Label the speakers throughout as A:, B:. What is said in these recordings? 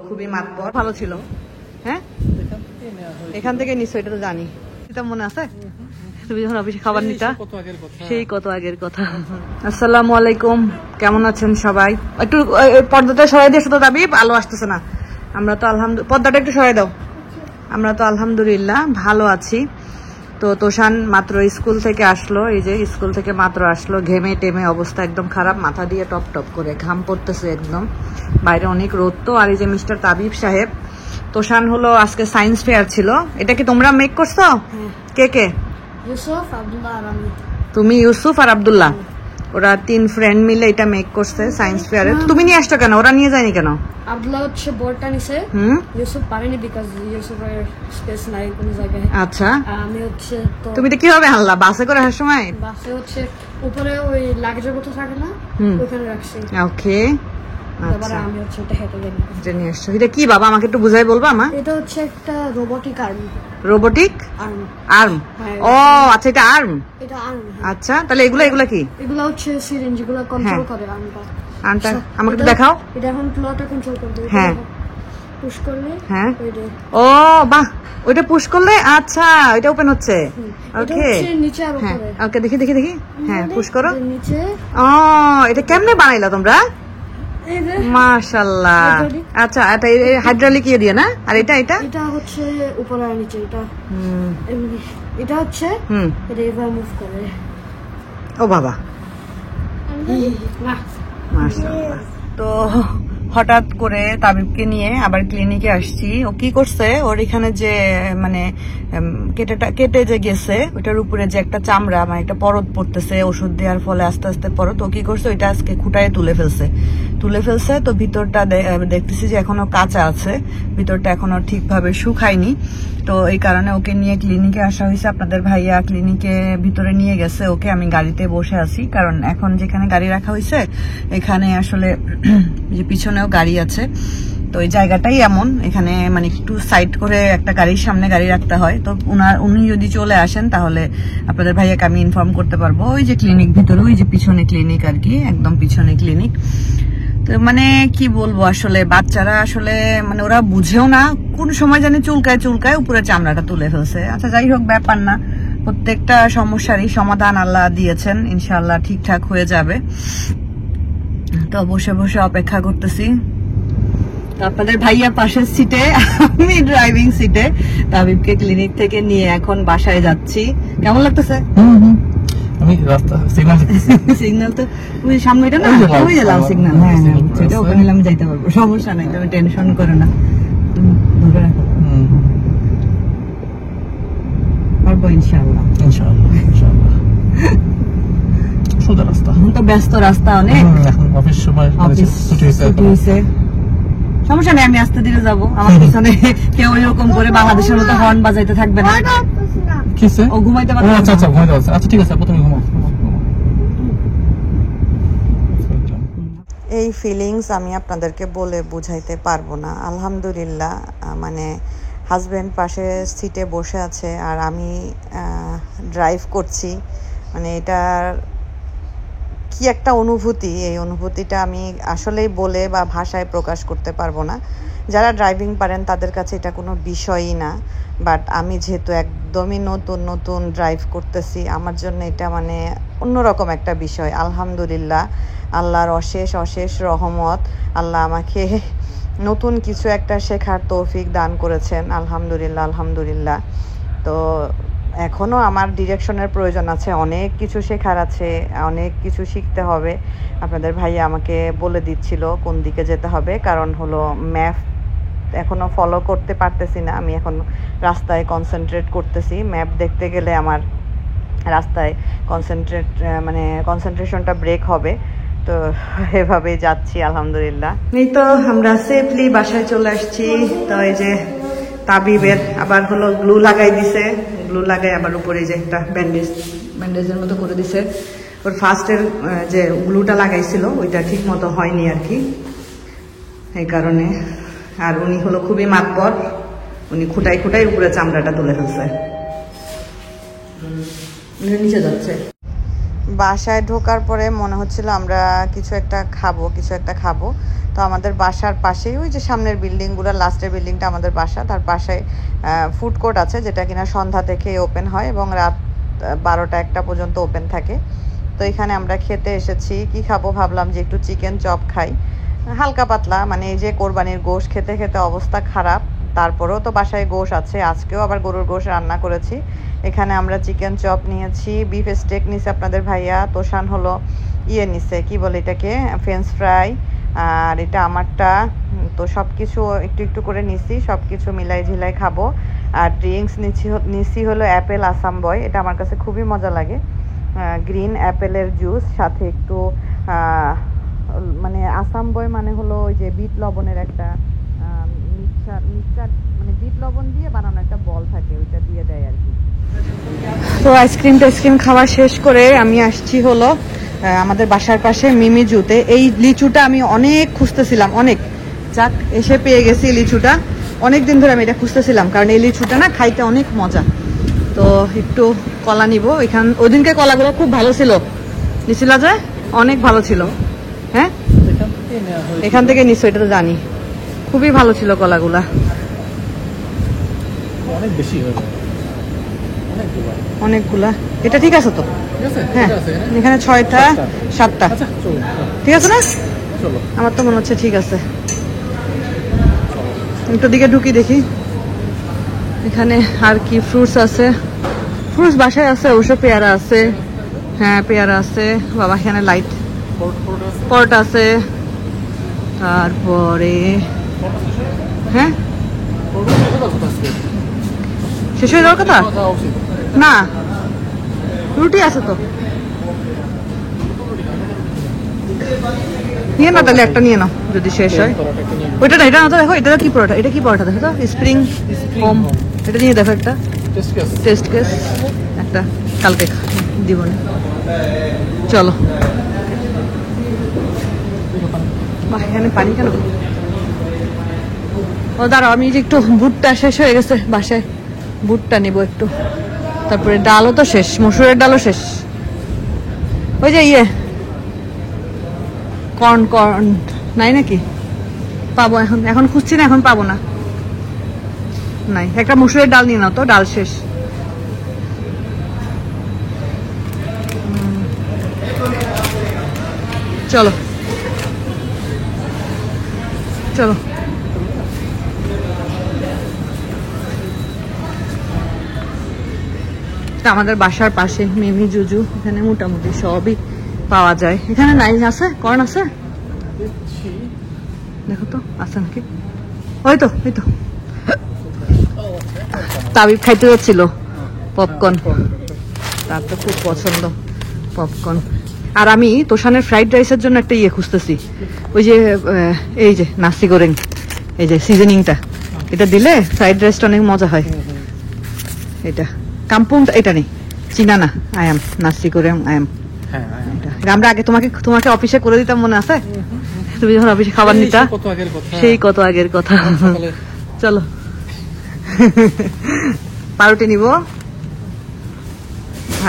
A: খুবই মাতবর, ভালো ছিল। হ্যাঁ, এখান থেকে নিশ্চয়, এটা তো জানি। এটা মনে আছে তুমি যখন অফিসে খাবার নিতা, সেই কত আগের কথা। আসসালামু আলাইকুম, কেমন আছেন সবাই? একটু পর্দাটা সরাই দিয়েছো তো দাবি, আলো আসতেছে না। আমরা তো আলহামদুলিল্লাহ, পর্দাটা একটু সরাই দাও। আমরা তো আলহামদুলিল্লাহ ভালো আছি। তো তোষান মাত্র স্কুল থেকে আসলো, এই যে স্কুল থেকে মাত্র আসলো, ঘেমে টেমে অবস্থা একদম খারাপ, মাথা দিয়ে টপ টপ করে ঘাম পড়তেছে একদম, বাইরে অনেক রোদ তো। আর এই যে মিস্টার তাবিব সাহেব, তোষান হলো আজকে সায়েন্স ফেয়ার ছিল। এটা কি তোমরা মেক করছো? কে কে?
B: ইউসুফ, আব্দুল্লাহ আর আমি।
A: তুমি, ইউসুফ আর আব্দুল্লাহ, ওরা 3 ফ্রেন্ড মিলে এটা মেক করছে সায়েন্স ফেয়ারে। তুমি নিয়ে আসছো কেন? ওরা নিয়ে যায়নি কেন?
B: আব্দুল্লাহ হচ্ছে বোর্ডটা নিছে, ইউসুফ পারেনি বিকজ ইউসুফের স্পেস নাই কোন জায়গায়।
A: আচ্ছা,
B: আমি হচ্ছে তো।
A: তুমি তো কিভাবে আনলা? বাসে করে আসার সময়?
B: বাসে হচ্ছে উপরে ওই লাগেজের মতো থাকে না, ওখানে রাখছি।
A: ওকে,
B: তারপরে আমি হচ্ছে এটা হেঁটে গেলাম।
A: এটা নিয়ে আসছো। এটা কি বাবা, আমাকে একটু বুঝাই বলবা মা?
B: এটা হচ্ছে একটা robotic arm.
A: Robotic
B: arm?
A: Arm. ও আচ্ছা, এটা আর্ম।
B: এটা আর্ম।
A: আচ্ছা, তাহলে এগুলা কি?
B: এগুলা হচ্ছে সিরিঞ্জ, যেগুলো কন্ট্রোল করে আর্মটা।
A: আর্মটা আমাকে একটু দেখাও।
B: এটা এখন প্লটটা কন্ট্রোল করবে।
A: হ্যাঁ,
B: পুশ করলে।
A: হ্যাঁ, ও বাহ, ওইটা পুশ করলে আচ্ছা এটা ওপেন হচ্ছে। ওকে,
B: নিচে আর
A: হ্যাঁ,
B: উপরে।
A: ওকে, দেখি দেখি দেখি। হ্যাঁ, পুশ করো।
B: নিচে।
A: ও, এটা কেমনে বানাইলা তোমরা? মাশাআল্লাহ। আচ্ছা, এটা হাইড্রোলিক ইয়ে দিয়ে না? আর এটা
B: এটা হচ্ছে উপরে আর নিচে। এটা হচ্ছে এটা এভাবে মুভ করে।
A: ও বাবা, মাশাআল্লাহ। তো হঠাৎ করে তাবিবকে নিয়ে আবার ক্লিনিকে আসছি। ও কি করছে, ওর এখানে যে মানে কেটে যে গেছে, ওটার উপরে যে একটা চামড়া মানে একটা পরত পড়তেছে ওষুধ দেওয়ার ফলে, আস্তে আস্তে পরত। ও কি করছে, ওইটা আজকে খুঁটায় তুলে ফেলছে। তো ভিতরটা দেখতেছি যে এখনো কাঁচা আছে, ভিতরটা এখনো ঠিকভাবে শুকায়নি। তো এই কারণে ওকে নিয়ে ক্লিনিকে আসা হয়েছে। আপনাদের ভাইয়া ক্লিনিকে ভিতরে নিয়ে গেছে ওকে, আমি গাড়িতে বসে আছি। কারণ এখন যেখানে গাড়ি রাখা হয়েছে এখানে আসলে যে পিছনেও গাড়ি আছে, তো এই জায়গাটাই এমন, এখানে মানে একটু সাইড করে একটা গাড়ির সামনে গাড়ি রাখতে হয়। তো উনি যদি চলে আসেন তাহলে আপনাদের ভাইয়াকে আমি ইনফর্ম করতে পারবো। ওই যে ক্লিনিক ভিতরে, ওই যে পিছনে ক্লিনিক আর কি, একদম পিছনে ক্লিনিক। তো মানে কি বলবো, আসলে বাচ্চারা আসলে মানে ওরা বুঝেও না, কোন সময় জানি চুলকায় উপরে চামড়াটা তুলে ফেলছে। আচ্ছা যাই হোক, ব্যাপার না, প্রত্যেকটা সমস্যারই সমাধান আল্লাহ দিয়েছেন, ইনশাআল্লাহ ঠিকঠাক হয়ে যাবে। তো বসে বসে অপেক্ষা করতেছি। আপনাদের ভাইয়া পাশের সিটে, আমি ড্রাইভিং সিটে। তাবিবকে ক্লিনিক থেকে নিয়ে এখন বাসায় যাচ্ছি। কেমন লাগতেছে?
C: আমি রাস্তা
A: সিগন্যাল তো ওই সামনেটা না, ওই লাল সিগন্যাল। হ্যাঁ, সেটা ওখানে আমি যাইতে পারবো, সমস্যা নাই, তুমি টেনশন করো না। ধরে রাখো, পারবো ইনশাআল্লাহ।
C: সোজা রাস্তা,
A: তো ব্যস্ত রাস্তা অনেক,
C: অফিস সময় ছুটি হয়েছে।
A: সমস্যা নেই, আমি আস্তে ধীরে যাবো। আমার পিছনে কেউ এরকম করে বাংলাদেশের মতো হর্ন বাজাইতে থাকবে না। ও ঘুমাইতে পারবে?
C: আচ্ছা আচ্ছা, ঘুমাইতে পারছে। আচ্ছা ঠিক আছে, প্রথমে ঘুমাও।
A: এই ফিলিংস আমি আপনাদেরকে বলে বুঝাইতে পারবো না। আলহামদুলিল্লাহ, মানে হাজব্যান্ড পাশে সিটে বসে আছে আর আমি ড্রাইভ করছি। মানে এটার কি একটা অনুভূতি, এই অনুভূতিটা আমি আসলেই বলে বা ভাষায় প্রকাশ করতে পারবো না। যারা ড্রাইভিং পারেন তাদের কাছে এটা কোনো বিষয়ই না, বাট আমি যেহেতু একদমই নতুন ড্রাইভ করতেছি, আমার জন্য এটা মানে অন্যরকম একটা বিষয়। আলহামদুলিল্লাহ, আল্লাহর অশেষ রহমত। আল্লাহ আমাকে নতুন কিছু একটা শেখার তৌফিক দান করেছেন, আলহামদুলিল্লাহ। তো এখনও আমার ডিরেকশনের প্রয়োজন আছে, অনেক কিছু শেখার আছে, অনেক কিছু শিখতে হবে। আপনাদের ভাইয়া আমাকে বলে দিচ্ছিল কোন দিকে যেতে হবে, কারণ হলো ম্যাপ এখনও ফলো করতে পারতেছি না। আমি এখন রাস্তায় কনসেন্ট্রেট করতেছি। ম্যাপ দেখতে গেলে আমার রাস্তায় কনসেন্ট্রেশনটা ব্রেক হবে। তো এভাবেই যাচ্ছি আলহামদুলিল্লাহ। এই তো আমরা সেফলি বাসায় চলে আসছি। তো এই যে তাবিবের আবার হলো গ্লু লাগাই দিছে, গ্লু লাগাই আবার উপরে যে একটা ব্যান্ডেজের মতো করে দিছে। ওর ফার্স্টের যে গ্লুটা লাগাইছিল ওইটা ঠিক মতো হয়নি আর কি, এই কারণে। আর উনি হলো খুবই মাতবর, উনি খুঁটাই উপরে চামড়াটা তুলে ফেলছে, নিচে যাচ্ছে। বাসায় ঢোকার পরে মনে হচ্ছিল আমরা কিছু একটা খাবো। তো আমাদের বাসার পাশেই ওই যে সামনের বিল্ডিংগুলো, লাস্টের বিল্ডিংটা আমাদের বাসা, তার পাশে ফুড কোর্ট আছে যেটা কিনা সন্ধ্যা থেকে ওপেন হয় এবং রাত 12টা-1টা পর্যন্ত ওপেন থাকে। তো এখানে আমরা খেতে এসেছি। কি খাবো ভাবলাম যে একটু চিকেন চপ খাই, হালকা পাতলা, মানে এই যে কোরবানির গোশ খেতে খেতে অবস্থা খারাপ, তারপরেও তো বাসায় গোশ আছে, আজকেও আবার গরুর গোশ রান্না করেছি। এখানে আমরা চিকেন চপ নিয়েছি, বিফ স্টেক নিছে আপনাদের ভাইয়া, তোষান হলো নিছে, কি বলে এটাকে, ফ্রেঞ্চ ফ্রাই, আর এটা আমারটা। তো সব কিছু একটু একটু করে নিছি, সব কিছু মিলাই ঝিলাই খাবো। আর ড্রিঙ্কস নিছি হলো অ্যাপেল আসাম বয়, এটা আমার কাছে খুবই মজা লাগে, গ্রিন অ্যাপেলের জুস, সাথে একটু মানে আসাম বয় মানে হলো ওই যে বিট লবণের একটা মিক্সচার, মানে বিট লবণ দিয়ে বানানো একটা বল থাকে, ওইটা দিয়ে দেয় আর কি। তো আইসক্রিম খাওয়া শেষ করে আমি আসছি হলো আমাদের বাসার পাশে মিমিজুতে। এই লিচুটা আমি অনেক খুঁজতেছিলাম, অনেক, যাক এসে পেয়ে গেছি লিচুটা। অনেক দিন ধরে আমি এটা খুঁজতেছিলাম, কারণ এই লিচুটা না খাইতে অনেক মজা। তো একটু কলা নিব। ওই দিনকে কলাগুলো খুব ভালো ছিল, নিছিল যে অনেক ভালো ছিল। হ্যাঁ, এখান থেকে নিছো, এটা তো জানি, খুবই ভালো ছিল কলাগুলা,
C: অনেক বেশি হয়ে যায়,
A: অনেকগুলা। এটা ঠিক আছে তো? হ্যাঁ, এখানে 6টা 7টা, ঠিক আছে না? আমার তো মনে হচ্ছে ঠিক আছে। একটু দিকে ঢুকি দেখি এখানে আর কি ফ্রুটস আছে। ফ্রুটস বাসায় আছে, অবশ্য পেয়ারা আছে। হ্যাঁ, পেয়ারা আছে বাবা। এখানে লাইট পরোটা আছে, তারপরে হ্যাঁ শেষ হয়ে যাওয়ার কথা না, রুটি আছে তো, নিয়ে না তাহলে একটা নিয়ে নাও যদি শেষ হয়। ওইটা না, এটা না তো, দেখো এটা কি পরোটা, এটা কি পরোটা দেখো তো, স্প্রিং হোম, এটা নিয়ে দেখো একটা টেস্ট কেস একটা, কালকে দিব না। চলো, বাহ এখানে পানি কেন? ও দাঁড়াও, আমি যে একটু ভুট্টা শেষ হয়ে গেছে বাসায়, ভুট্টা নিব একটু। তারপরে ডালও তো শেষ, মসুরের ডালও শেষ। ওই যে কর্ন নাই নাকি? পাবো এখন খুঁজছি না, এখন পাবো না, নাই। একটা মসুরের ডাল নিয়ে নাও তো, ডাল শেষ। চলো চলো, আমাদের বাসার পাশে মিমি জুজু, এখানে মোটামুটি সবই পাওয়া যায়। এখানে নাই আছে, কর্ন আছে, দেখো তো আছে নাকি। ওই তো তাবিব খাইতে যাচ্ছিল পপকর্ন, তার তো খুব পছন্দ পপকর্ন। আর আমি তোষানের ফ্রাইড রাইসের জন্য একটা খুঁজতেছি, ওই যে এই যে নাসি গোরেং, এই যে সিজনিংটা, এটা দিলে ফ্রাইড রাইসটা অনেক মজা হয়। এটা কাম্পুং, এটা নেই, চিনা না, আয়াম নাসি গোরেং আয়াম। আমরা আগে তোমাকে অফিসে করে দিতাম, মনে আছে? তুমি যখন অফিসে খাবার নিতা, সেই কত আগের কথা। চলো, পাউরুটি নিব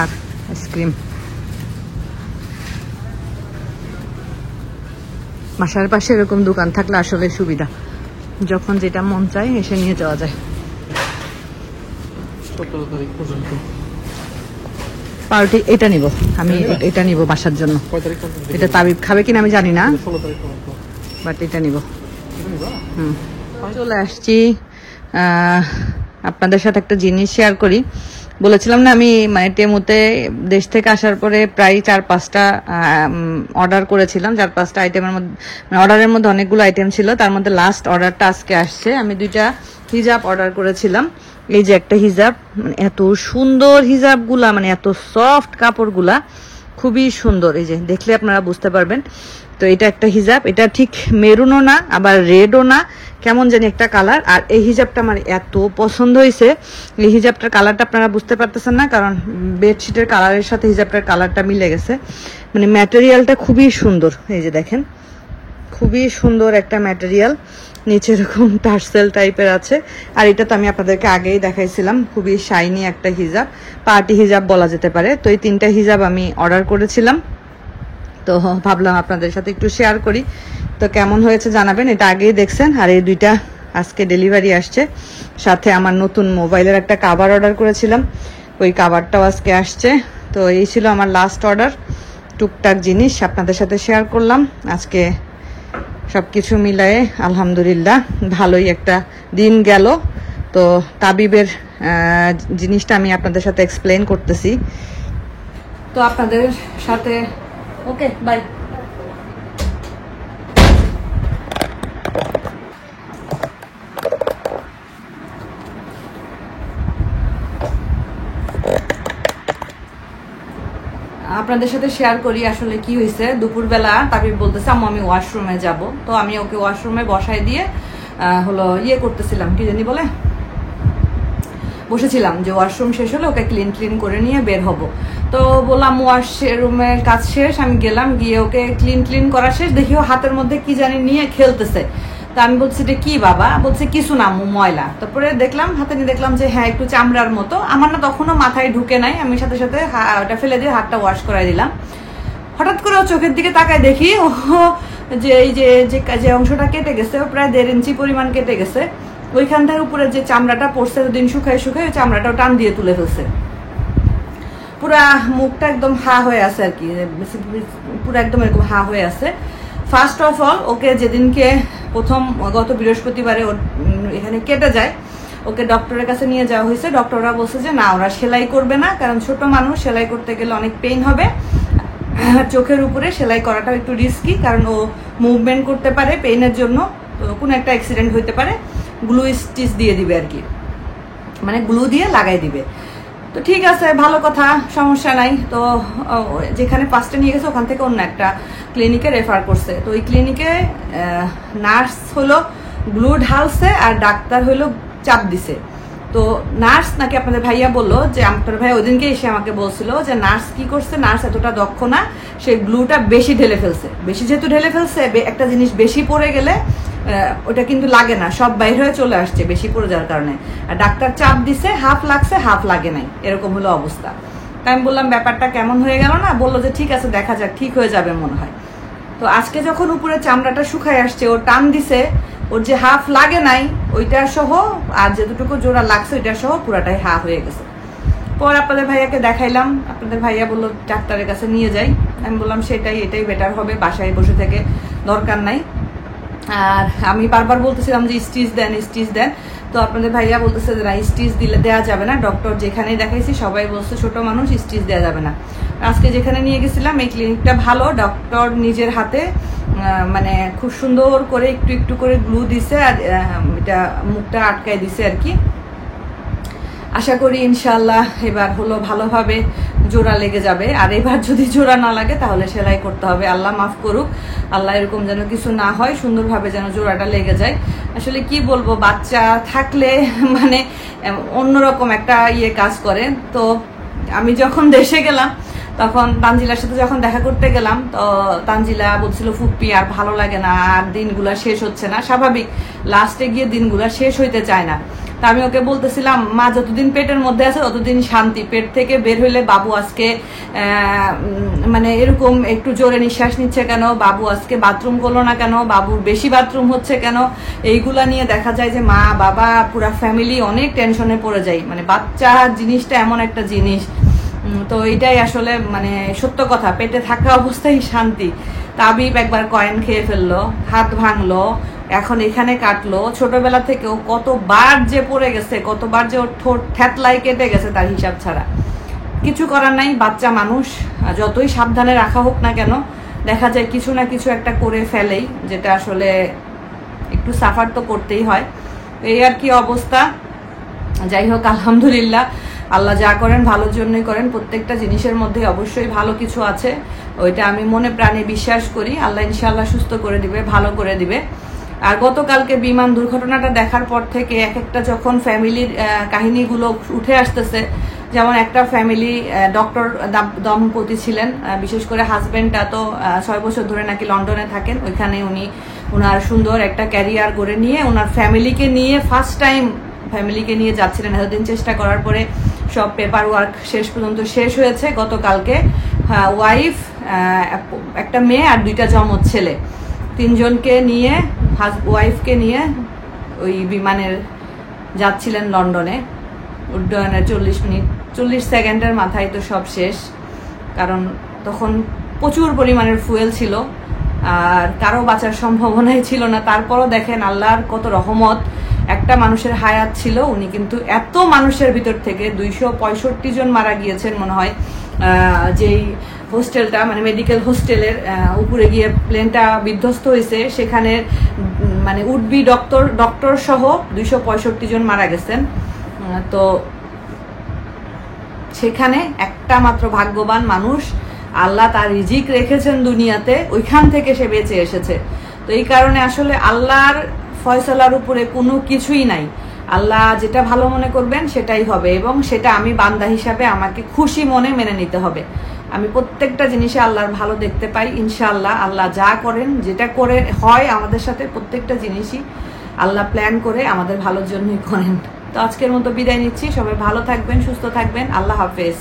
A: আর আইসক্রিম। বাসার পাশে এরকম দোকান থাকলে আসলে সুবিধা, যখন যেটা মন চায় এসে নিয়ে যাওয়া যায়। পাউরুটি এটা নিব আমি, এটা নিব বাসার জন্য। এটা তাবিব খাবে কিনা আমি জানি না, বাট এটা নিব। চলে আসছি, আপনাদের সাথে একটা জিনিস শেয়ার করি। বলেছিলাম না আমি মানে টেমুতে দেশ থেকে আসার পরে প্রায় 4-5টা অর্ডার করেছিলাম, 4-5টা আইটেমের মধ্যে, অর্ডারের মধ্যে অনেকগুলো আইটেম ছিল, তার মধ্যে লাস্ট অর্ডারটা আজকে আসছে। আমি 2টা হিজাব অর্ডার করেছিলাম। এই যে একটা হিজাব, মানে এত সুন্দর হিজাবগুলা, মানে এত সফট কাপড়গুলা, খুবই সুন্দর। এই যে দেখলে আপনারা বুঝতে পারবেন। তো এটা একটা হিজাব, এটা ঠিক মেরুনও না আবার রেডও না, কেমন জানি একটা কালার। আর এই হিজাবটা আমার এত পছন্দ হয়েছে। এই হিজাবটার কালারটা আপনারা বুঝতে পারতেছেন না, কারণ বেডশিটের কালারের সাথে হিজাবটার কালারটা মিলে গেছে। মানে ম্যাটেরিয়ালটা খুবই সুন্দর, এই যে দেখেন, খুবই সুন্দর একটা ম্যাটেরিয়াল। নিচে এরকম টার্সেল টাইপের আছে। আর এটা তো আমি আপনাদেরকে আগেই দেখাইছিলাম, খুবই শাইনি একটা হিজাব, পার্টি হিজাব বলা যেতে পারে। তো এই 3টা হিজাব আমি অর্ডার করেছিলাম, তো ভাবলাম আপনাদের সাথে একটু শেয়ার করি। তো কেমন হয়েছে জানাবেন। এটা আগেই দেখছেন। আর এই 2টা আজকে ডেলিভারি আসছে। সাথে আমার নতুন মোবাইলের একটা কাভার অর্ডার করেছিলাম, ওই কাভারটাও আজকে আসছে। তো এই ছিল আমার লাস্ট অর্ডার। টুকটাক জিনিস আপনাদের সাথে শেয়ার করলাম। আজকে সবকিছু মিলায়ে আলহামদুলিল্লাহ ভালোই একটা দিন গেল। তো তাবিবের জিনিসটা আমি আপনাদের সাথে এক্সপ্লেন করতেছি। তো আপনাদের সাথে ওকে বাই। আপনাদের সাথে শেয়ার করি আসলে কি হয়েছে। দুপুরবেলা তাবিব বলতেছে আম্মু আমি ওয়াশরুমে যাব। তো আমি ওকে ওয়াশরুমে বসাই দিয়ে হলো করতেছিলাম, কি জানি বলে, বসেছিলাম যে ওয়াশরুম শেষ হলে ওকে ক্লিন করে নিয়ে বের হব। তো বললাম ওয়াশরুমের কাজ শেষ, আমি গেলাম, গিয়ে ওকে ক্লিন করা শেষ, দেখি ও হাতের মধ্যে কি জানি নিয়ে খেলতেছে। তো আমি বলছি এটা কি বাবা? বলছে কিছু না ময়লা। তারপরে দেখলাম হাতে নিয়ে, দেখলাম যে হ্যাঁ একটু চামড়ার মতো। আমার না তখনও মাথায় ঢুকে নাই, আমি সাথে সাথে ওটা ফেলে দিয়ে হাতটা ওয়াশ করাই দিলাম। হঠাৎ করে চোখের দিকে তাকায় দেখি ও যে এই যে অংশটা কেটে গেছে, প্রায় 1.5 ইঞ্চি পরিমাণ কেটে গেছে। ওইখানটার উপরে যে চামড়াটা পড়ছে দিন শুকায় ওই চামড়াটাও টান দিয়ে তুলে ফেলছে। পুরা মুখটা একদম হা হয়ে আছে আর কি, পুরা একদম এরকম হা হয়ে আছে। ফার্স্ট অফ অল ওকে যেদিনকে প্রথম গত বৃহস্পতিবারে এখানে কেটে যায়, ওকে ডক্টরের কাছে নিয়ে যাওয়া হয়েছে। ডক্টররা বলছে যে না ওরা সেলাই করবে না, কারণ ছোট মানুষ, সেলাই করতে গেলে অনেক পেইন হবে। চোখের উপরে সেলাই করাটাও একটু রিস্কি, কারণ ও মুভমেন্ট করতে পারে পেইনের জন্য, তো কোনো একটা অ্যাক্সিডেন্ট হইতে পারে। গ্লু স্টিচ দিয়ে দিবে আর কি, মানে গ্লু দিয়ে লাগাই দিবে। তো ঠিক আছে, ভালো কথা, সমস্যা নাই। তো যেখানে ফার্স্টে নিয়ে গেছে ওখান থেকে অন্য একটা ক্লিনিকে রেফার করছে। তো ওই ক্লিনিকে নার্স হলো গ্লু ঢালছে আর ডাক্তার হলো চাপ দিছে। তো নার্স নাকি আপনাদের ভাইয়া বললো যে, আপনার ভাই ওদিনকে এসে আমাকে বলছিল যে নার্স কি করছে, নার্স এতটা দক্ষ না, সে গ্লুটা বেশি ঢেলে ফেলছে। বেশি যেহেতু ঢেলে ফেলছে, একটা জিনিস বেশি পড়ে গেলে ওটা কিন্তু লাগে না, সব বাইরে হয়ে চলে আসছে বেশি পড়ে যাওয়ার কারণে। আর ডাক্তার চাপ দিছে, হাফ লাগছে হাফ লাগে নাই, এরকম হলো অবস্থা। তাই আমি বললাম ব্যাপারটা কেমন হয়ে গেল না? বললো যে ঠিক আছে দেখা যাক, ঠিক হয়ে যাবে মনে হয়। তো আজকে যখন উপরে চামড়াটা শুকায় আসছে, ও টান দিছে, ওর যে হাফ লাগে নাই ওইটা সহ আর যেটুকু জোড়া লাগছে ওইটা সহ পুরাটাই হা হয়ে গেছে। পর আপনাদের ভাইয়াকে দেখাইলাম, আপনাদের ভাইয়া বললো ডাক্তারের কাছে নিয়ে যাই। আমি বললাম এটাই বেটার হবে, বাসায় বসে থেকে দরকার নাই। আর আমি বারবার বলতেছিলাম যে স্টিচ দেন। তো আপনাদের ভাইয়া বলতেছে যে না স্টিচ দেওয়া যাবে না, ডক্টর যেখানেই দেখাইছি সবাই বলছে ছোট মানুষ, স্টিচ দেওয়া যাবে না। আজকে যেখানে নিয়ে গেছিলাম এই ক্লিনিকটা ভালো, ডক্টর নিজের হাতে মানে খুব সুন্দর করে একটু করে গ্লু দিছে আর এটা মুখটা আটকায় দিছে আর কি। আশা করি ইনশাল্লাহ এবার হলো ভালোভাবে জোড়া লেগে যাবে। আর এবার যদি জোড়া না লাগে তাহলে সেলাই করতে হবে। আল্লাহ মাফ করুক, আল্লাহ এরকম যেন কিছু না হয়, সুন্দরভাবে যেন জোড়াটা লেগে যায়। আসলে কি বলবো, বাচ্চা থাকলে মানে অন্যরকম একটা কাজ করে। তো আমি যখন দেশে গেলাম তখন তানজিলার সাথে যখন দেখা করতে গেলাম, তো তানজিলা বলছিল ফুপ্পি আর ভালো লাগে না, আর দিনগুলা শেষ হচ্ছে না। স্বাভাবিক, লাস্টে গিয়ে দিনগুলা শেষ হইতে চায় না। তা আমি ওকে বলতেছিলাম মা যতদিন পেটের মধ্যে আছে ততদিন শান্তি, পেট থেকে বের হইলে বাবু আজকে মানে এরকম একটু জোরে নিঃশ্বাস নিচ্ছে কেন, বাবু আজকে বাথরুম করলো না কেন, বাবুর বেশি বাথরুম হচ্ছে কেন, এইগুলা নিয়ে দেখা যায় যে মা বাবা পুরা ফ্যামিলি অনেক টেনশনে পড়ে যায়। মানে বাচ্চা জিনিসটা এমন একটা জিনিস, তো এটাই আসলে মানে সত্য কথা, পেটে থাকা অবস্থায় শান্তি। তাবিব একবার কয়েন খেয়ে ফেললো, হাত ভাঙলো, এখন এখানে কাটলো। ছোটবেলা থেকেও কতবার যে পড়ে গেছে, কতবার যে ওর ঠোঁট থ্যাতলাই কেটে গেছে তার হিসাব ছাড়া। কিছু করার নাই, বাচ্চা মানুষ, যতই সাবধানে রাখা হোক না কেন দেখা যায় কিছু না কিছু একটা করে ফেলেই, যেটা আসলে একটু সাফার তো করতেই হয়। এই আর কি অবস্থা। যাই হোক আলহামদুলিল্লাহ, আল্লাহ যা করেন ভালোর জন্যই করেন। প্রত্যেকটা জিনিসের মধ্যে অবশ্যই ভালো কিছু আছে, ওইটা আমি মনে প্রাণে বিশ্বাস করি। আল্লাহ ইনশাআল্লাহ সুস্থ করে দিবে, ভালো করে দিবে। আর গতকালকে বিমান দুর্ঘটনাটা দেখার পর থেকে এক একটা যখন ফ্যামিলির কাহিনীগুলো উঠে আসতেছে, যেমন একটা ফ্যামিলি ডক্টর দম্পতি ছিলেন, বিশেষ করে হাজবেন্ডটা তো 6 বছর ধরে নাকি লন্ডনে থাকেন, ওইখানে উনি ওনার সুন্দর একটা ক্যারিয়ার করে নিয়ে ওনার ফ্যামিলিকে নিয়ে ফার্স্ট টাইম ফ্যামিলিকে নিয়ে যাচ্ছিলেন। এতদিন চেষ্টা করার পরে সব পেপার ওয়ার্ক শেষ পর্যন্ত শেষ হয়েছে গতকালকে। ওয়াইফ, একটা মেয়ে আর 2টা জমজ ছেলে, 3 জনকে নিয়ে ওয়াইফকে নিয়ে ওই বিমানের যাচ্ছিলেন লন্ডনে। উড্ডয়নের 40 সেকেন্ডের মাথায় তো সব শেষ, কারণ তখন প্রচুর পরিমাণের ফুয়েল ছিল আর কারো বাঁচার সম্ভাবনাই ছিল না। তারপরও দেখেন আল্লাহর কত রহমত, একটা মানুষের হায়াত ছিল, উনি কিন্তু এত মানুষের ভিতর থেকে 265 জন মারা গিয়েছেন মনে হয়। যেই হোস্টেলটা মানে মেডিকেল হোস্টেলের উপরে গিয়ে প্লেনটা বিধ্বস্ত হয়েছে, সেখানে মানে উডবি ডক্টর সহ 265 জন মারা গেছেন। তো সেখানে একটা মাত্র ভাগ্যবান মানুষ, আল্লাহ তার রিজিক রেখেছেন দুনিয়াতে, ওইখান থেকে সে বেঁচে এসেছে। তো এই কারণে আসলে আল্লাহর ফয়সালার উপরে কোনো কিছুই নাই। আল্লাহ যেটা ভালো মনে করবেন সেটাই হবে, এবং সেটা আমি বান্দা হিসাবে আমাকে খুশি মনে মেনে নিতে হবে। আমি প্রত্যেকটা জিনিসে আল্লাহর ভালো দেখতে পাই ইনশাআল্লাহ। আল্লাহ যা করেন, যেটা করে হয় আমাদের সাথে, প্রত্যেকটা জিনিসই আল্লাহ প্ল্যান করে আমাদের ভালোর জন্যই করেন। তো আজকের মতো বিদায় নিচ্ছি। সবাই ভালো থাকবেন, সুস্থ থাকবেন। আল্লাহ হাফেজ।